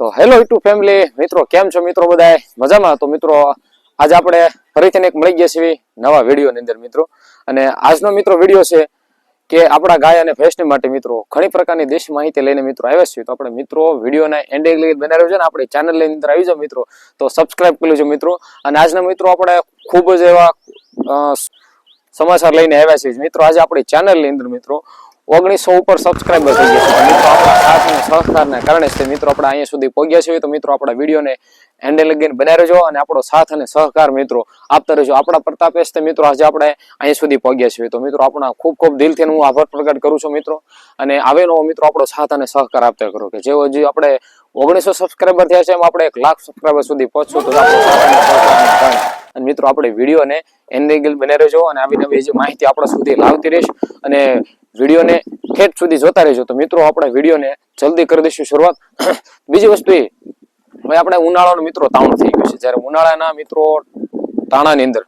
તો hello YouTube family મિત્રો, કેમ છો મિત્રો? બધા મજામાં? તો મિત્રો આજે આપણે ફરીથી એક મળી ગયા છીએ નવા વિડીયોની અંદર મિત્રો. અને આજનો મિત્રો વિડીયો છે કે આપણા ગાય અને ભેંસની માટે મિત્રો ઘણી પ્રકારની દેશી માહિતી લઈને મિત્રો આવ્યા છીએ. તો આપણે મિત્રો વિડીયોના એન્ડિંગ લઈને બનાવ્યો છે ને આપણી ચેનલની અંદર આવી જાઓ મિત્રો, તો સબસ્ક્રાઇબ કરી લેજો મિત્રો. અને આજના મિત્રો આપણે ખૂબ જ એવા સમાચાર લઈને આવ્યા છીએ મિત્રો. આજે આપણી ચેનલની અંદર મિત્રો 1900 ઉપર સબસ્ક્રાઇબર થઈ ગયા છે મિત્રો. આપણા સાથ અને સહકારના કારણે છે મિત્રો આપણે અહીંયા સુધી પહોંચ્યા છીએ. તો મિત્રો આપણા વિડીયોને એન્ડ લગીને બનાવી રહેજો અને આપણો સાથ અને સહકાર મિત્રો આપતા રહેજો. આપણા પ્રતાપે જ મિત્રો આજે આપણે અહીંયા સુધી પહોંચ્યા છીએ. તો મિત્રો આપણા ખૂબ ખૂબ દિલથી હું આભાર પ્રગટ કરું છું મિત્રો. અને આવેનો મિત્રો આપણો સાથ અને સહકાર આપતા કરો કે જેવો હજી આપણે 1900 સબસ્ક્રાઇબર થયા છે એમ આપણે 1 લાખ સબસ્ક્રાઇબર સુધી પહોંચશું. તો આપણો સાથ અને સહકાર અને મિત્રો આપણે વિડીયોને એન્ડ બનાવી રહેજો અને આવી નવી જે માહિતી આપણા સુધી લાવતી રહેશ અને વિડીયોને ઠેઠ સુધી જોતા રહેજો. તો મિત્રો આપણે વિડીયોને જલ્દી કરી દઈશું શરૂઆત. બીજી વસ્તુ એ, હવે આપણે ઉનાળાનો મિત્રો તાવણ થઈ ગયું છે. જ્યારે ઉનાળાના મિત્રો તાણાની અંદર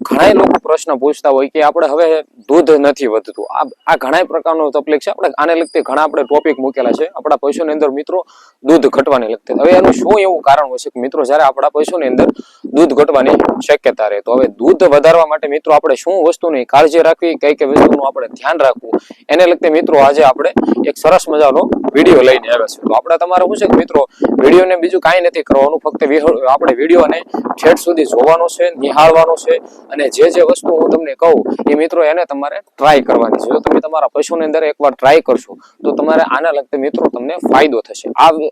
ઘણા લોકો પ્રશ્ન પૂછતા હોય કે આપણે હવે દૂધ નથી વધતું. આ ઘણા પ્રકારનો તકલીફ છે. આપણે આને લગતી ઘણા આપણે ટોપિક મૂકેલા છે આપણા પશુની અંદર મિત્રો દૂધ ઘટવાને લગતી. હવે એનું શું એવું કારણ હોય છે કે મિત્રો જ્યારે આપણા પશુની અંદર દૂધ ઘટવાની શક્યતા રહે, તો હવે દૂધ વધારવા માટે મિત્રો આપણે શું વસ્તુની કાળજી રાખવી, કઈ કઈ વસ્તુનું આપણે ધ્યાન રાખવું, એને લગતી મિત્રો આજે આપણે એક સરસ મજાનો વિડીયો લઈને આવ્યા છે. તો આપણે તમારે શું છે કે મિત્રો વિડીયોને બીજું કાંઈ નથી કરવાનું, ફક્ત આપણે વિડીયોને છેડ સુધી જોવાનો છે, નિહાળવાનો છે અને જે વસ્તુ હું તમને કહું એ મિત્રો એને તમારે ટ્રાય કરવાની છે. જો તમે તમારા પશુની અંદર એકવાર ટ્રાય કરશો તો તમારે આના લગતે મિત્રો તમને ફાયદો થશે.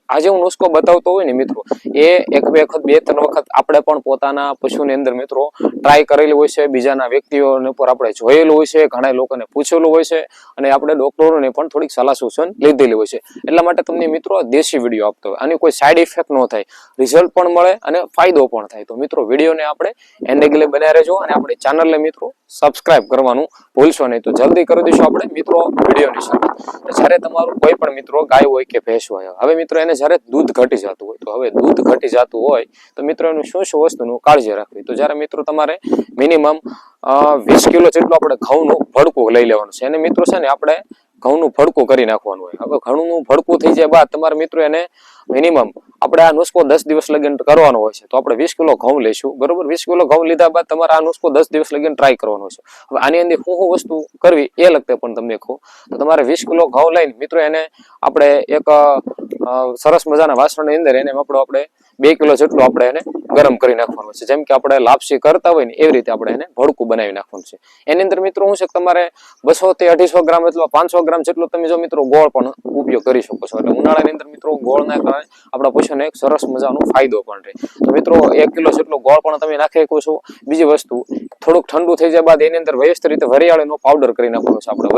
આજે હું નુસ્ખો બતાવતો હોય ને મિત્રો એ 1-2 વખત 2-3 વખત આપણે પણ પોતાના પશુની અંદર મિત્રો ટ્રાય કરેલી હોય છે, બીજાના વ્યક્તિઓને પર આપણે જોયેલું હોય છે, ઘણા લોકોને પૂછેલું હોય છે અને આપણે ડોક્ટરોને પણ થોડીક સલાહ સૂચન લીધેલી હોય છે. એટલા માટે તમને મિત્રો દેશી વિડીયો આપતો હોય, આની કોઈ સાઈડ ઇફેક્ટ ન થાય, રિઝલ્ટ પણ મળે અને ફાયદો પણ થાય. તો મિત્રો વિડીયોને આપણે એન્ડ બનાવી રહેજો અને આપણી ચેનલને મિત્રો સબસ્ક્રાઇબ કરવાનું ભૂલશો નહીં. તો જલ્દી કરી દઈશું આપણે મિત્રો વિડીયોની સાથે. જ્યારે તમારું કોઈ પણ મિત્રો ગાય હોય કે ભેંસ હોય, હવે મિત્રો એને જ્યારે દૂધ ઘટી જતું હોય, તો હવે દૂધ ઘટી જતું હોય તો મિત્રો એનું શું વસ્તુનું કાળજી રાખવી. તો જ્યારે મિત્રો તમારે મિનિમમ 20 કિલો જેટલું આપણે ઘઉંનું ભડકું લઈ લેવાનું છે. એને મિત્રો છે ને આપણે ઘઉંનું ભડકું કરી નાખવાનું હોય. હવે ઘઉંનું ભડકું થઈ જાય બાદ તમારે મિત્રો એને મિનિમમ આપણે આ નુસ્ખો 10 દિવસ લગીને કરવાનો હોય છે. તો આપણે 20 કિલો ઘઉં લઈશું, બરોબર. 20 કિલો ઘઉં લીધા બાદ તમારે આ નુસ્ખો 10 દિવસ લગીને ટ્રાય કરવાનો છે. હવે આની અંદર શું વસ્તુ કરવી એ લગતે પણ તમને કહું. તો તમારે 20 કિલો ઘઉં લઈને મિત્રો એને આપણે એક સરસ મજાના વાસણની અંદર એને આપણે 2 કિલો જેટલું આપણે એને ગરમ કરી નાખવાનું છે. જેમ કે આપણે લાપસી કરતા હોય ને એવી રીતે આપણે એને ભડકું બનાવી નાખવાનું છે. એની અંદર મિત્રો શું છે કે તમારે 200 થી 250 ગ્રામ અથવા 500 ગ્રામ જેટલો તમે જો મિત્રો ગોળ પણ ઉપયોગ કરી શકો છો. એટલે ઉનાળાની અંદર મિત્રો ગોળના કારણે આપણા પશુને એક સરસ મજાનો ફાયદો પણ રહે. તો મિત્રો 1 કિલો જેટલો ગોળ પણ તમે નાખી શકો છો. બીજી વસ્તુ, થોડુંક ઠંડુ થઈ જાય બાદ એની અંદર વ્યવસ્થિત રીતે વરિયાળીનો પાવડર કરી નાખવાનો છે. આપણે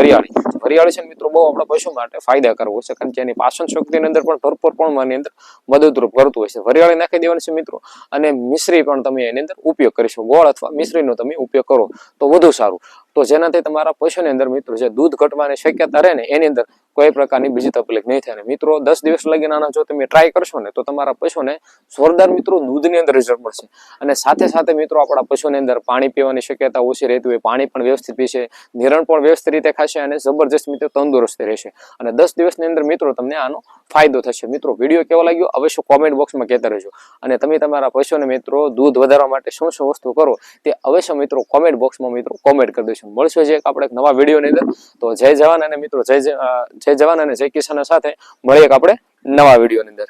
વરિયાળી છે મિત્રો બહુ આપણા પશુ માટે ફાયદાકારક હોય છે, કારણ કે એની પાચન શક્તિની અંદર પણ ભરપૂર પ્રમાણની અંદર મદદરૂપ કરતું હોય છે. વરિયાળી નાખી દેવાની છે મિત્રો. અને મિશ્રી પણ તમે એની અંદર ઉપયોગ કરી શકો. ગોળ અથવા મિશ્રીનો તમે ઉપયોગ કરો તો વધુ સારું. તો જેનાથી તમારા પશુની અંદર મિત્રો જે દૂધ ઘટવાની શક્યતા રહે ને એની અંદર કોઈ પ્રકારની બીજી તકલીફ નહીં થાય. મિત્રો 10 દિવસ લગીને આના જો તમે ટ્રાય કરશો ને તો તમારા પશુને જોરદાર મિત્રો દૂધની અંદર રિઝલ્ટ મળશે. અને સાથે સાથે મિત્રો આપણા પશુની અંદર પાણી પીવાની શક્યતા ઓછી રહેતી હોય, પાણી પણ વ્યવસ્થિત પીશે, નિરણ પણ વ્યવસ્થિત રીતે ખાશે અને જબરજસ્ત મિત્રો તંદુરસ્ત રહેશે. અને 10 દિવસની અંદર મિત્રો તમને આનો ફાયદો થશે. મિત્રો વિડીયો કેવો લાગ્યો અવશ્ય કોમેન્ટ બોક્સમાં કહેતા રહેજો. અને તમે તમારા પશુને મિત્રો દૂધ વધારવા માટે શું વસ્તુ કરો તે અવશ્ય મિત્રો કોમેન્ટ બોક્સમાં મિત્રો કોમેન્ટ કરી દેજો. મળશે જે આપણે એક નવા વિડીયોની અંદર. તો જય જવાન અને મિત્રો જય જવાન અને જય કિસાન સાથે મળીએ આપણે નવા વિડીયોની અંદર.